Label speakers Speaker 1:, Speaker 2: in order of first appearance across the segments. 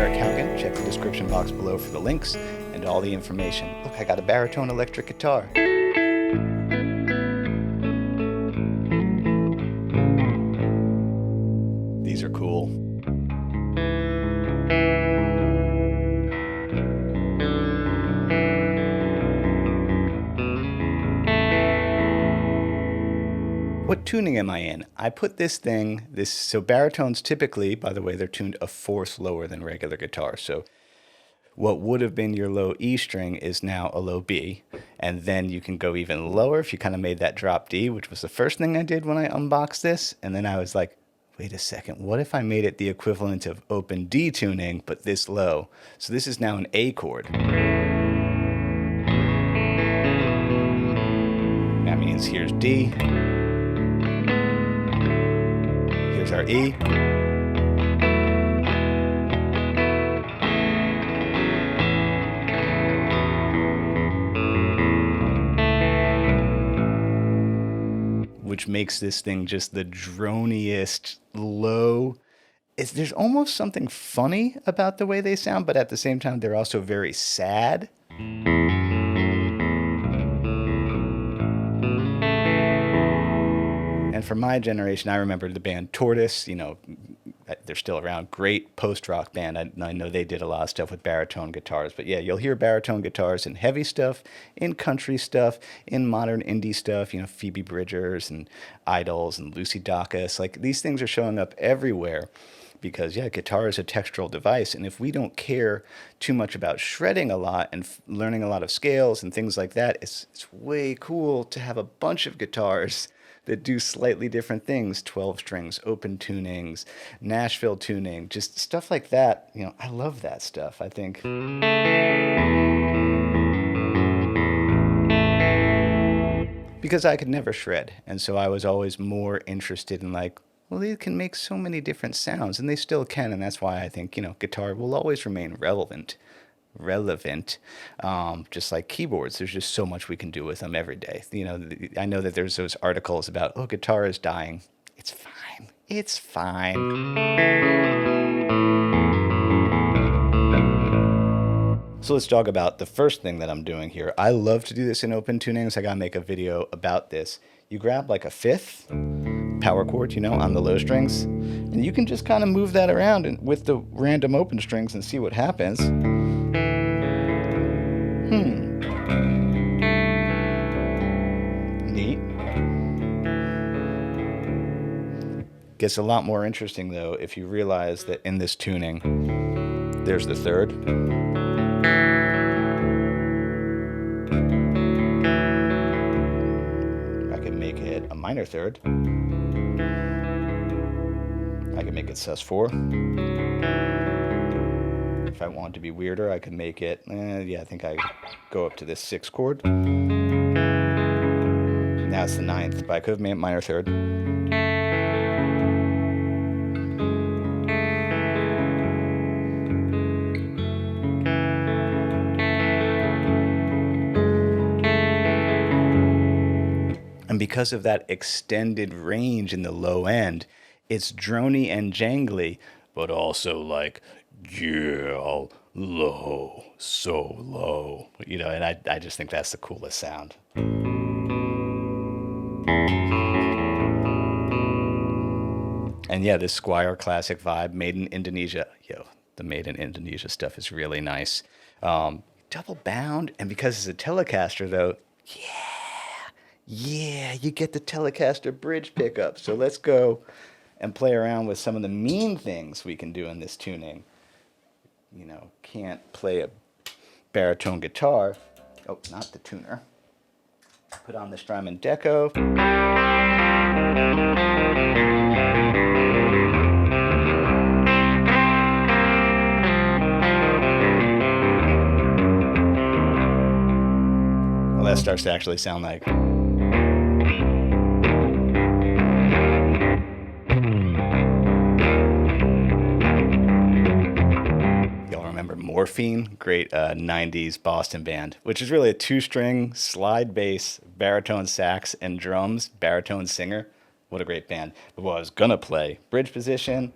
Speaker 1: Eric Haugen. Check the description box below for the links and all the information. Look, I got a baritone electric guitar. These are cool. What tuning am I in? I put this thing, so baritones typically, by the way, they're tuned a fourth lower than regular guitar. So what would have been your low E string is now a low B. And then you can go even lower if you kind of made that drop D, which was the first thing I did when I unboxed this. And then I was like, wait a second, what if I made it the equivalent of open D tuning, but this low? So this is now an A chord. That means here's D. Here's our E. Which makes this thing just the droniest low. There's almost something funny about the way they sound, but at the same time, they're also very sad. And for my generation, I remember the band Tortoise, they're still around. Great post-rock band. I know they did a lot of stuff with baritone guitars. But yeah, you'll hear baritone guitars in heavy stuff, in country stuff, in modern indie stuff, Phoebe Bridgers and Idols and Lucy Dacus. Like, these things are showing up everywhere because, yeah, guitar is a textural device. And if we don't care too much about shredding a lot and learning a lot of scales and things like that, it's way cool to have a bunch of guitars that do slightly different things, 12 strings, open tunings, Nashville tuning, just stuff like that. I love that stuff, I think. Because I could never shred, and so I was always more interested in they can make so many different sounds, and they still can, and that's why I think, guitar will always remain relevant, just like keyboards. There's just so much we can do with them every day. I know that there's those articles about, guitar is dying. It's fine. So let's talk about the first thing that I'm doing here. I love to do this in open tunings. I gotta make a video about this. You grab like a fifth power chord, on the low strings, and you can just kind of move that around and with the random open strings and see what happens. Neat. Gets a lot more interesting though if you realize that in this tuning, there's the third. I can make it a minor third. I can make it sus4. If I want to be weirder, I could make it, I think I go up to this 6 chord. Now it's the 9th, but I could have made it minor third. And because of that extended range in the low end, it's drony and jangly, but also low, so low, and I just think that's the coolest sound. And yeah, this Squire classic vibe, made in Indonesia. The made in Indonesia stuff is really nice. Double bound, and because it's a Telecaster though, you get the Telecaster bridge pickup. So let's go and play around with some of the mean things we can do in this tuning. Can't play a baritone guitar. Oh, not the tuner. Put on the Strymon Deco. Well, that starts to actually sound like... Morphine, great 90s Boston band, which is really a 2-string slide bass, baritone sax, and drums, baritone singer. What a great band. But what I was gonna play, bridge position.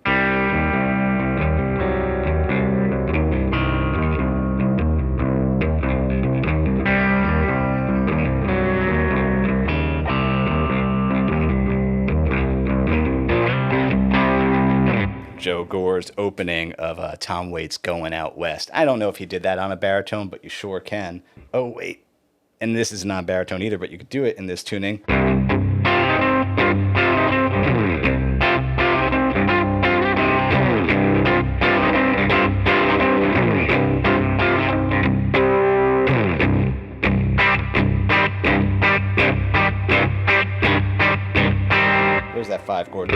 Speaker 1: Joe Gore's opening of Tom Waits Going Out West. I don't know if he did that on a baritone, but you sure can. Oh, wait. And this is not baritone either, but you could do it in this tuning. Where's that 5 chord?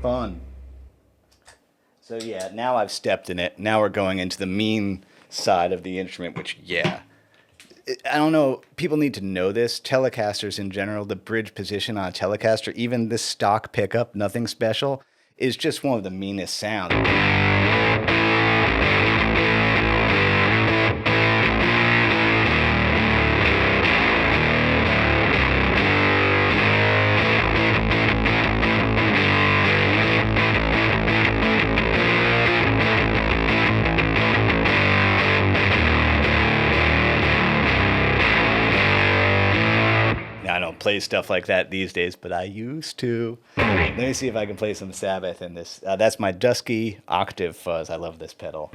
Speaker 1: Fun. So yeah, now I've stepped in it. Now we're going into the mean side of the instrument, which, yeah. I don't know, people need to know this. Telecasters in general, the bridge position on a Telecaster, even this stock pickup, nothing special, is just one of the meanest sounds. I don't play stuff like that these days, but I used to. Let me see if I can play some Sabbath in this. That's my Dusky Octave Fuzz. I love this pedal.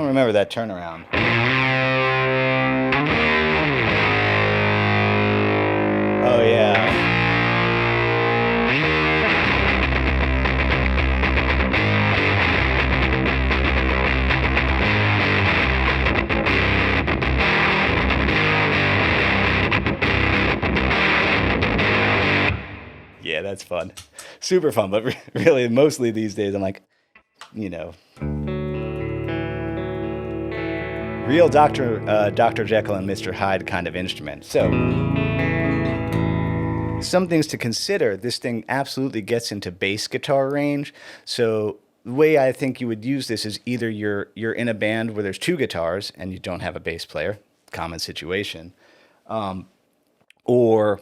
Speaker 1: Remember that turnaround. Oh yeah. Yeah, that's fun. Super fun, but really mostly these days I'm like, you know, real Dr. Jekyll and Mr. Hyde kind of instrument. So, some things to consider. This thing absolutely gets into bass guitar range. So, the way I think you would use this is either you're in a band where there's 2 guitars and you don't have a bass player, common situation, or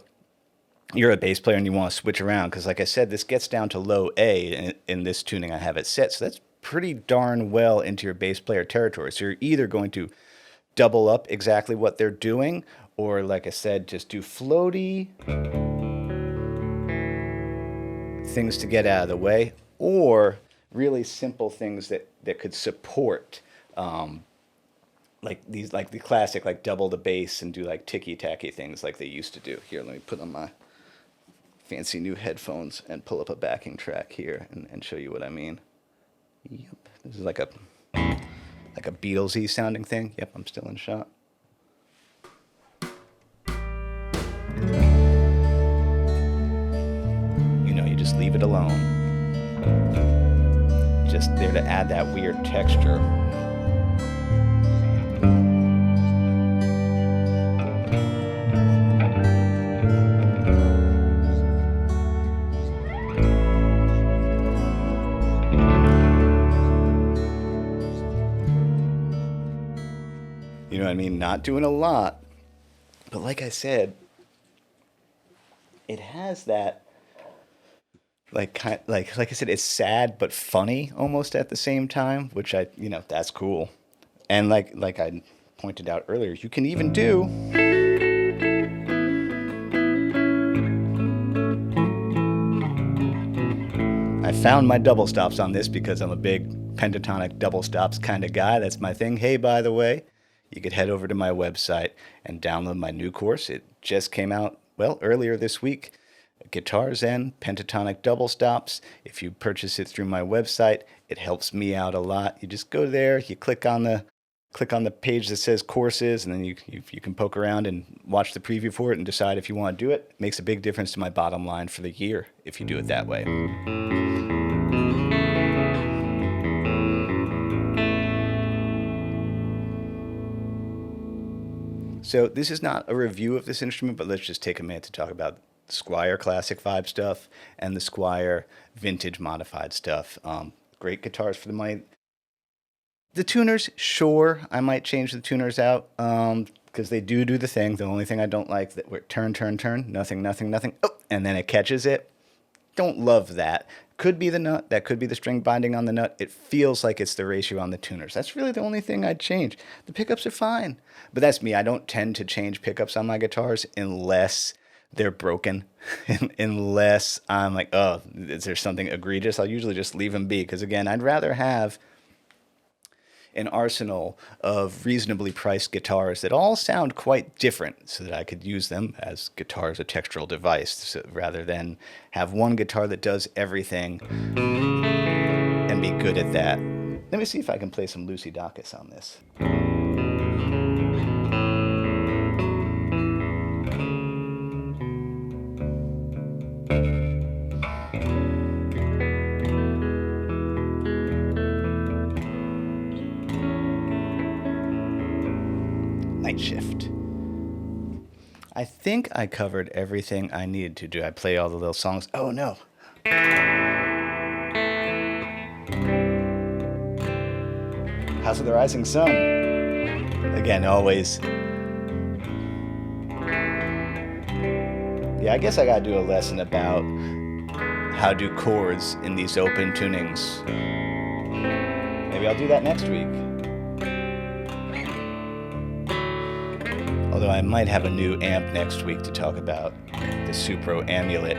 Speaker 1: you're a bass player and you want to switch around. Because like I said, this gets down to low A in this tuning I have it set. So that's pretty darn well into your bass player territory. So you're either going to double up exactly what they're doing, or like I said, just do floaty things to get out of the way, or really simple things that could support like the classic, like double the bass and do like ticky-tacky things like they used to do. Here, let me put on my fancy new headphones and pull up a backing track here and show you what I mean. Yep, this is like a Beatlesy sounding thing. Yep, I'm still in shot. You know, you just leave it alone. Just there to add that weird texture. You know what I mean? Not doing a lot, but like I said, it has that like I said, it's sad but funny almost at the same time, which that's cool. And like I pointed out earlier, you can even do I found my double stops on this because I'm a big pentatonic double stops kind of guy. That's my thing. Hey, by the way, you could head over to my website and download my new course. It just came out, earlier this week. Guitars and pentatonic double stops. If you purchase it through my website, it helps me out a lot. You just go there, you click on the page that says courses, and then you can poke around and watch the preview for it and decide if you want to do it. It makes a big difference to my bottom line for the year if you do it that way. So this is not a review of this instrument, but let's just take a minute to talk about Squire Classic Vibe stuff and the Squire Vintage Modified stuff. Great guitars for the money. The tuners, sure, I might change the tuners out because they do the thing. The only thing I don't like that we're turn, turn, turn, nothing, nothing, nothing, oh, and then it catches it. Don't love that. Could be the nut. That could be the string binding on the nut. It feels like it's the ratio on the tuners. That's really the only thing I'd change. The pickups are fine. But that's me. I don't tend to change pickups on my guitars unless they're broken. Unless I'm like, oh, is there something egregious? I'll usually just leave them be. Because again, I'd rather have an arsenal of reasonably priced guitars that all sound quite different so that I could use them as guitars, a textural device, so rather than have one guitar that does everything and be good at that. Let me see if I can play some Lucy Dacus on this. Night Shift. I think I covered everything I needed to do. I play all the little songs. Oh no. House of the Rising Sun. Again, always. Yeah, I guess I gotta do a lesson about how to do chords in these open tunings. Maybe I'll do that next week. Although I might have a new amp next week to talk about, the Supro Amulet.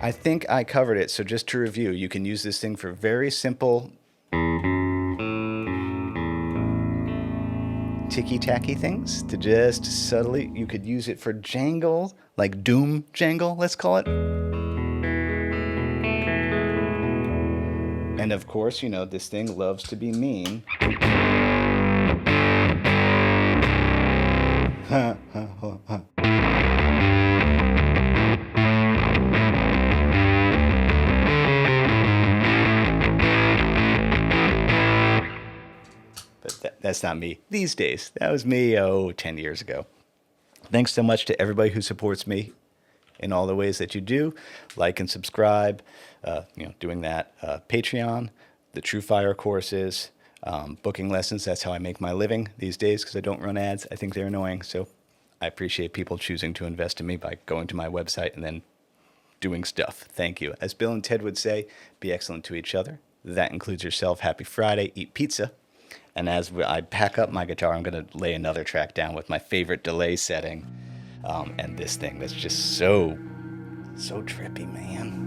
Speaker 1: I think I covered it, so just to review, you can use this thing for very simple ticky-tacky things to just subtly, you could use it for jangle, like doom jangle, let's call it. And of course, you know, this thing loves to be mean. But that's not me these days. That was me, 10 years ago. Thanks so much to everybody who supports me in all the ways that you do. Like and subscribe, doing that. Patreon, the Truefire courses, booking lessons. That's how I make my living these days because I don't run ads. I think they're annoying. So I appreciate people choosing to invest in me by going to my website and then doing stuff. Thank you. As Bill and Ted would say, be excellent to each other. That includes yourself. Happy Friday. Eat pizza. And as I pack up my guitar, I'm going to lay another track down with my favorite delay setting. And this thing that's just so trippy, man.